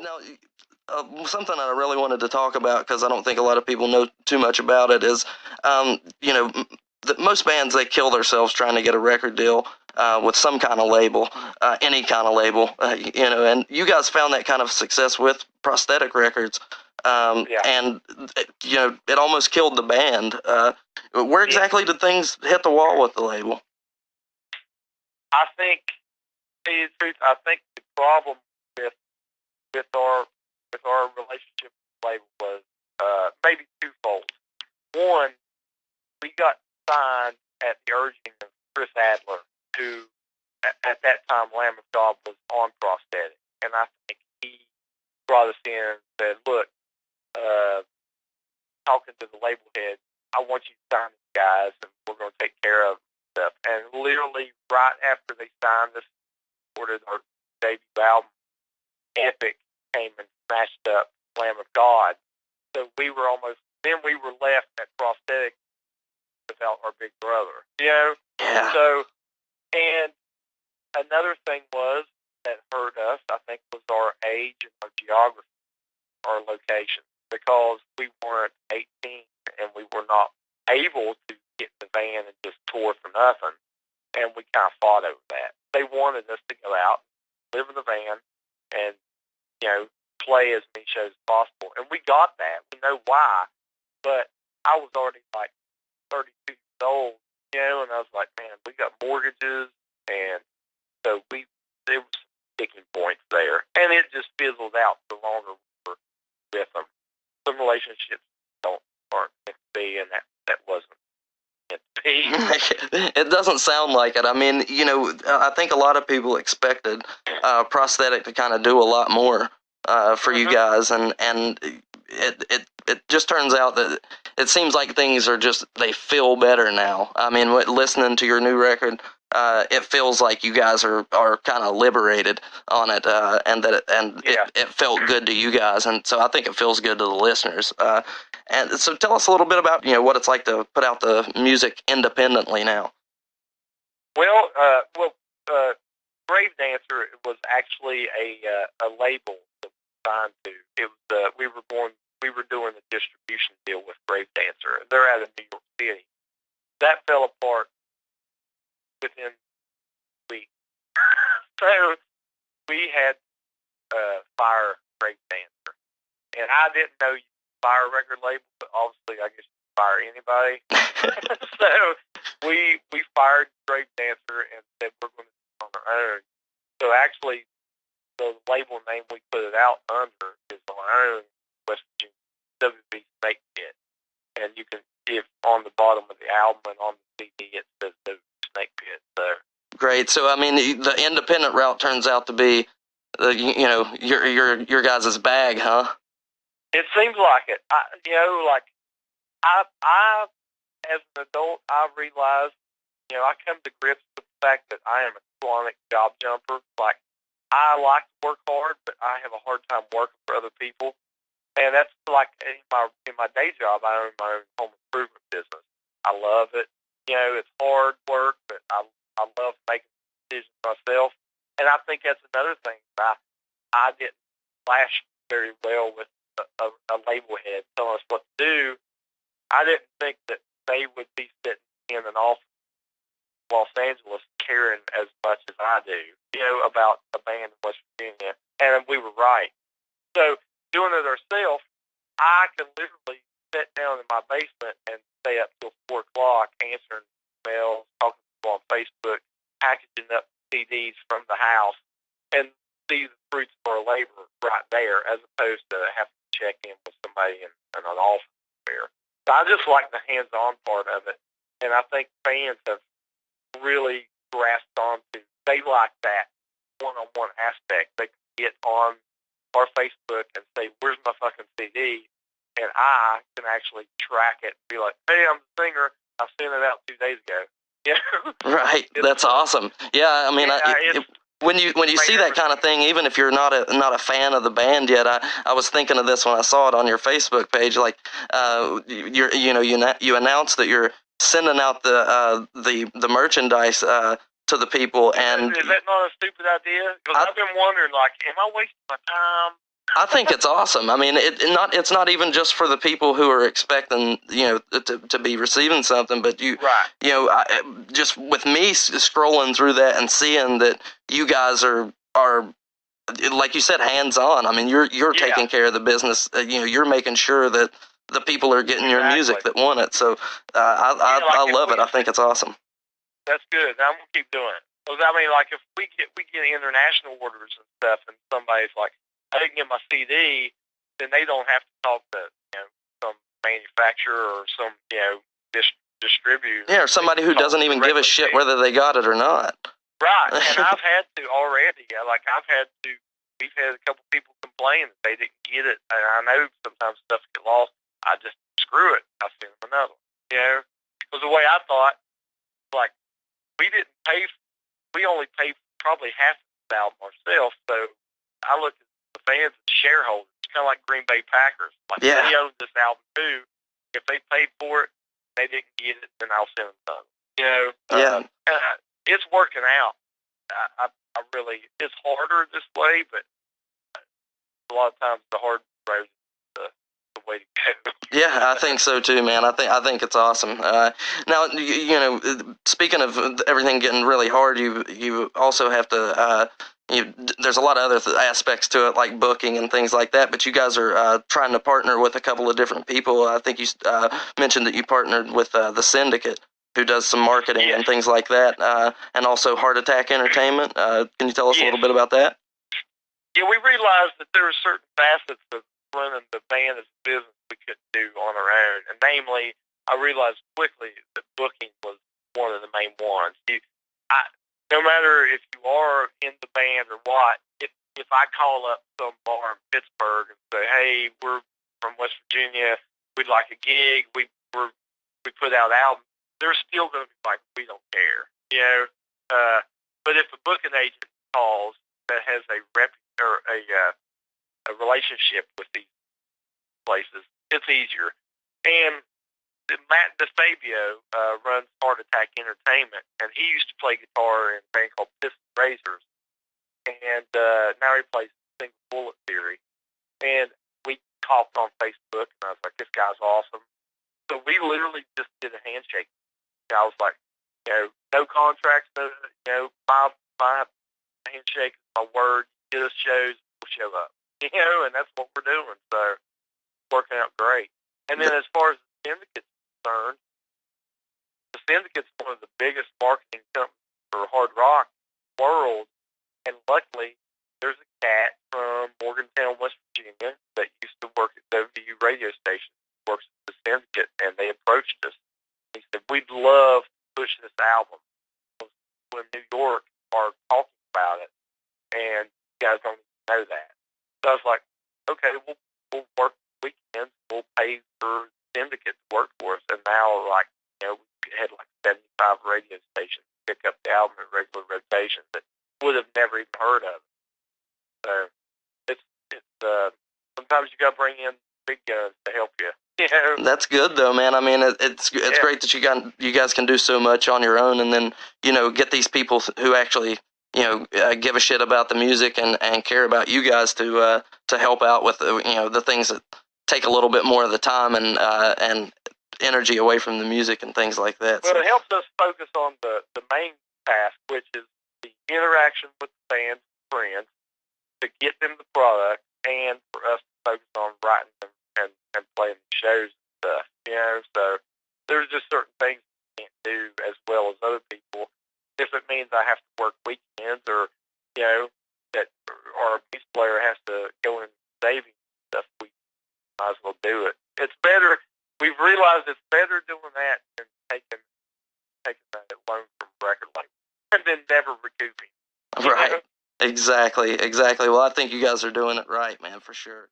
Now, something I really wanted to talk about, because I don't think a lot of people know too much about it, is, you know, most bands, they kill themselves trying to get a record deal with some kind of label, any kind of label, you know, and you guys found that kind of success with Prosthetic Records. And, you know, it almost killed the band. Where exactly did things hit the wall with the label? I think, to tell you the truth, I think the problem with our relationship with the label was maybe twofold. One, we got signed at the urging of Chris Adler, who at that time Lamb of God was on Prosthetic, and I think he brought us in and said, "Look, talking to the label head, I want you to sign these guys, and we're going to take care of stuff." And literally right after they signed us, recorded our debut album, Epic came and smashed up Lamb of God. So we were left at Prosthetic without our big brother, you know? Yeah. So, and another thing was that hurt us, I think, was our age and our geography, our location, because we weren't 18 and we were not able to get in the van and just tour for nothing. And we kind of fought over that. They wanted us to go out, live in the van, and, you know, play as many shows as possible. And we got that. We know why. But I was already like 32 years old, you know, and I was like, man, we got mortgages. And so there was some sticking points there. And it just fizzled out the longer we were with them. Some relationships aren't meant to be, and that wasn't meant to be. It doesn't sound like it. I mean, you know, I think a lot of people expected Prosthetic to kind of do a lot more for you guys, and it just turns out that it seems like things are just, they feel better now. I mean, listening to your new record, it feels like you guys are kind of liberated on it, and it felt good to you guys, and so I think it feels good to the listeners. And so tell us a little bit about, you know, what it's like to put out the music independently now. Well, Grave Dancer was actually a label that we signed to. It was we were doing the distribution deal with Grave Dancer. They're out of New York City. That fell apart within a week. So we had fire Grave Dancer, and I didn't know you could fire a record label, but obviously I guess you can fire anybody. So we fired Grave Dancer and said we're going to do it on our own. So actually, the label name we put it out under is our own West Virginia WB Snake Pit, and you can see it on the bottom of the album and on the CD it says WB Snake Pit. So great. So I mean, the independent route turns out to be, you know, your guys' bag, huh? It seems like it. I as an adult, I realized, you know, I come to grips with the fact that I am a chronic job jumper. Like, I like to work hard, but I have a hard time working for other people. And that's like in my day job, I own my own home improvement business. I love it. You know, it's hard work, but I love making decisions myself. And I think that's another thing. I didn't flash very well with a label head telling us what to do. I didn't think that they would be sitting in an office in Los Angeles caring as much as I do, you know, about a band in West Virginia. And we were right. So doing it ourselves, I can literally sit down in my basement and stay up till 4 o'clock answering emails, talking to people on Facebook, packaging up CDs from the house, and see the fruits of our labor right there, as opposed to having to check in with somebody in an office there. So I just like the hands-on part of it, and I think fans have really grasped onto. They like that one-on-one aspect. They can get on our Facebook and say, "Where's my fucking CD?" And I can actually track it and be like, "Hey, I'm the singer. I sent it out 2 days ago." Yeah. Right. That's awesome. Yeah. I mean, when you see that kind of thing, even if you're not a fan of the band yet, I was thinking of this when I saw it on your Facebook page. Like, you announced that you're sending out the merchandise to the people. And is that not a stupid idea? Because I've been wondering, like, am I wasting my time? I think it's awesome. I mean, it's not even just for the people who are expecting, to be receiving something, but just with me scrolling through that and seeing that you guys are like you said, hands on. I mean, you're taking care of the business. You're making sure that the people are getting your music that want it. So I love it. I think it's awesome. That's good. I'm gonna keep doing it. Because I mean, like if we get international orders and stuff, and somebody's like, I didn't get my CD, then they don't have to talk to some manufacturer or some distributor. Yeah, or somebody who doesn't even give a shit whether they got it or not. Right, and I've had to already. We've had a couple people complain that they didn't get it, and I know sometimes stuff get lost. I just screw it. I send them another one. Because the way I thought, like we only paid probably half the album ourselves. So I looked at the fans as shareholders, kind of like Green Bay Packers. Like they own this album too. If they paid for it, they didn't get it, then I'll send them some. It's working out. I really, it's harder this way, but a lot of times the hard road is the way to go. Yeah, I think so too, man. I think it's awesome. Now, speaking of everything getting really hard, you also have to. There's a lot of other aspects to it, like booking and things like that. But you guys are trying to partner with a couple of different people. I think you mentioned that you partnered with the Syndicate, who does some marketing and things like that, and also Heart Attack Entertainment. Can you tell us a little bit about that? Yeah, we realized that there were certain facets of running the band as a business we couldn't do on our own, and namely, I realized quickly that booking was one of the main ones. No matter if you are in the band or what, if I call up some bar in Pittsburgh and say, "Hey, we're from West Virginia, we'd like a gig," we put out albums, they're still going to be like, "We don't care," But if a booking agent calls that has a relationship with these places, it's easier. And Matt DeFabio runs Heart Attack Entertainment, and he used to play guitar in a band called Piston Razors, and now he plays Single Bullet Theory. And we talked on Facebook, and I was like, "This guy's awesome." So we literally just did a handshake. I was like, no contracts, my handshake is my word. Get us shows, we'll show up. And that's what we're doing. So it's working out great. And then as far as the Syndicate's concerned, the Syndicate's one of the biggest marketing companies for hard rock in the world. And luckily, there's a cat from Morgantown, West Virginia that used to work at WVU radio station, works at the Syndicate, and they approached us. He said, "We'd love to push this album. People in New York are talking about it, and you guys don't even know that." So I was like, "Okay, we'll work weekends. We'll pay for Syndicate to work for us." And now, we had 75 radio stations pick up the album in regular rotation that would have never even heard of it. So it's sometimes you got to bring in big guns to help you. That's good though, man. I mean, it's great that you guys can do so much on your own, and then get these people who actually give a shit about the music and care about you guys to help out with the things that take a little bit more of the time and energy away from the music and things like that. Well, it helps us focus on the main task, which is the interaction with the fans and friends, to get them the product, and for us to focus on writing them and playing shows and stuff. So there's just certain things we can't do as well as other people. If it means I have to work weekends, or that our bass player has to go in savings and stuff, we might as well do it. It's better. We've realized it's better doing that than taking that loan from record label and then never recouping. Right. Exactly. Well, I think you guys are doing it right, man, for sure.